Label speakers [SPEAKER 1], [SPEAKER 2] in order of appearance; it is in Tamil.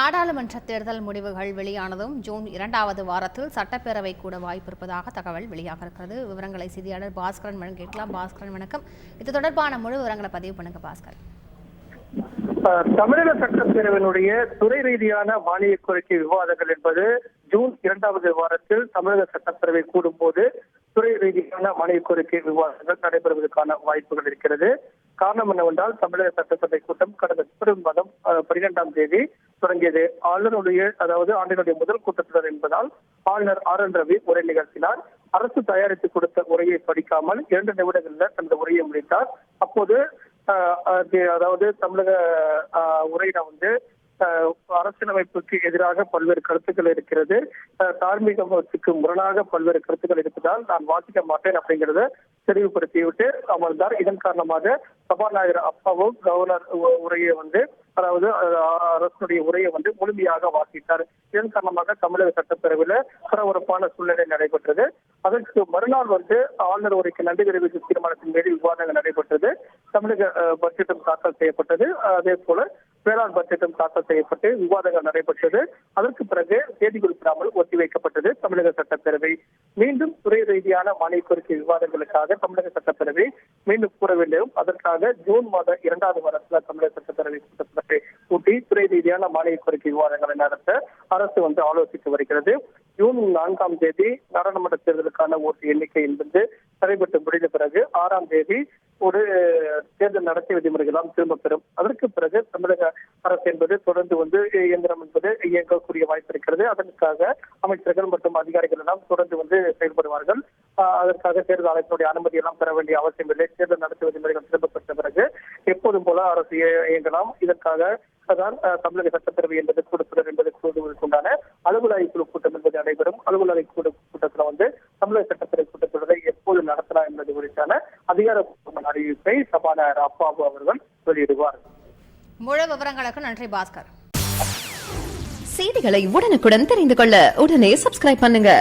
[SPEAKER 1] நாடாளுமன்ற தேர்தல் முடிவுகள் வெளியானதும் ஜூன் 2வது வாரத்தில் சட்டப்பேரவை கூட வாய்ப்பிருப்பதாக தகவல் வெளியாக இருக்கிறது. விவரங்களை செய்தியாளர் பாஸ்கரன் வழங்கிக்கலாம். பாஸ்கரன் வணக்கம். இது தொடர்பான முழு விவரங்களை பதிவு பண்ணுங்க பாஸ்கரன்.
[SPEAKER 2] தமிழக சட்டப்பேரவையினுடைய துறை ரீதியான மானிய கோரிக்கை விவாதங்கள் என்பது ஜூன் 2வது வாரத்தில் தமிழக சட்டப்பேரவை கூடும் போது துறை ரீதியான மானிய கோரிக்கை விவாதங்கள் நடைபெறுவதற்கான வாய்ப்புகள் இருக்கிறது. காரணம் என்னவென்றால் தமிழக சட்டசபை கூட்டம் கடந்த பிப்ரவரி மாதம் 12ஆம் தேதி தொடங்கியது. ஆண்டினுடைய முதல் கூட்டத்தொடர் என்பதால் ஆளுநர் RN ரவி உரை நிகழ்த்தினார். அரசு தயாரித்து கொடுத்த உரையை படிக்காமல் 2 நிமிடங்களில் தனது உரையை முடித்தார். அப்போது தமிழக உரையில அரசியலமைப்புக்கு எதிராக பல்வேறு கருத்துக்கள் இருக்கிறது, தார்மீகத்துக்கு முரணாக பல்வேறு கருத்துக்கள் இருப்பதால் நான் வாசிக்க மாட்டேன் அப்படிங்கறத தெளிவுபடுத்திவிட்டு அமர்ந்தார். இதன் காரணமாக சபாநாயகர் அப்பாவும் கவர்னர் உரையை அரசுடைய உரையை முழுமையாக வாசித்தார். இதன் காரணமாக தமிழக சட்டப்பேரவையில பரபரப்பான சூழ்நிலை நடைபெற்றது. அதற்கு மறுநாள் ஆளுநர் உரைக்கு நன்றி தெரிவிக்கும் தீர்மானத்தின் மீது விவாதங்கள் நடைபெற்றது. தமிழக பட்ஜெட்டும் தாக்கல் செய்யப்பட்டது. அதே போல வேளாண் பட்ஜெட்டும் தாக்கல் செய்யப்பட்டு விவாதங்கள் நடைபெற்றது. அதற்கு பிறகு தேதி குறிப்பிடாமல் ஒத்திவைக்கப்பட்டது. தமிழக சட்டப்பேரவை மீண்டும் துறை ரீதியான மானிய கோரிக்கை விவாதங்களுக்காக தமிழக சட்டப்பேரவை மீண்டும் கூற வேண்டும். அதற்காக ஜூன் மாதம் 2வது வாரத்தில் தமிழக சட்டப்பேரவை கூட்டத்தொடரை கூட்டி துறை ரீதியான மானிய கோரிக்கை விவாதங்களை நடத்த அரசு ஆலோசித்து வருகிறது. ஜூன் 4ஆம் தேதி நாடாளுமன்ற தேர்தலுக்கான ஓட்டு எண்ணிக்கை என்பது நடைபெற்று முடிந்த பிறகு 6ஆம் தேதி ஒரு தேர்தல் நடத்தை விதிமுறைகளாம் திரும்ப பெறும். அதற்கு பிறகு தமிழக அரசு என்பது தொடர்ந்து இயந்திரம் என்பது இயங்கக்கூடிய வாய்ப்பு இருக்கிறது. அதற்காக அமைச்சர்கள் மற்றும் அதிகாரிகள் எல்லாம் தொடர்ந்து செயல்படுவார்கள். அதற்காக தேர்தல் ஆணையத்தினுடைய அனுமதி எல்லாம் பெற வேண்டிய அவசியம் இல்லை. தேர்தல் நடத்தை விதிமுறைகள் திரும்ப பெற்ற பிறகு எப்போதும் போல அரசு இயங்கலாம். இதற்காக தான் தமிழக சட்டப்பேரவை என்பது கூட்டத்தொடர் என்பது கூடுவதற்குண்டான அலுவலக குழு கூட்டம் என்பது நடைபெறும். அலுவலக குழு கூட்டத்தில் தமிழக சட்டப்பேரவை கூட்டத்தொடரை எப்போது நடத்தலாம் என்பது குறித்தான அதிகாரப்பூர்வ அறிவிப்பை சபாநாயகர் அப்பாவு அவர்கள் வெளியிடுவார்.
[SPEAKER 1] முழு விவரங்களுக்கு நன்றி பாஸ்கர்.
[SPEAKER 3] செய்திகளை உடனுக்குடன் தெரிந்து கொள்ள உடனே சப்ஸ்கிரைப் பண்ணுங்க.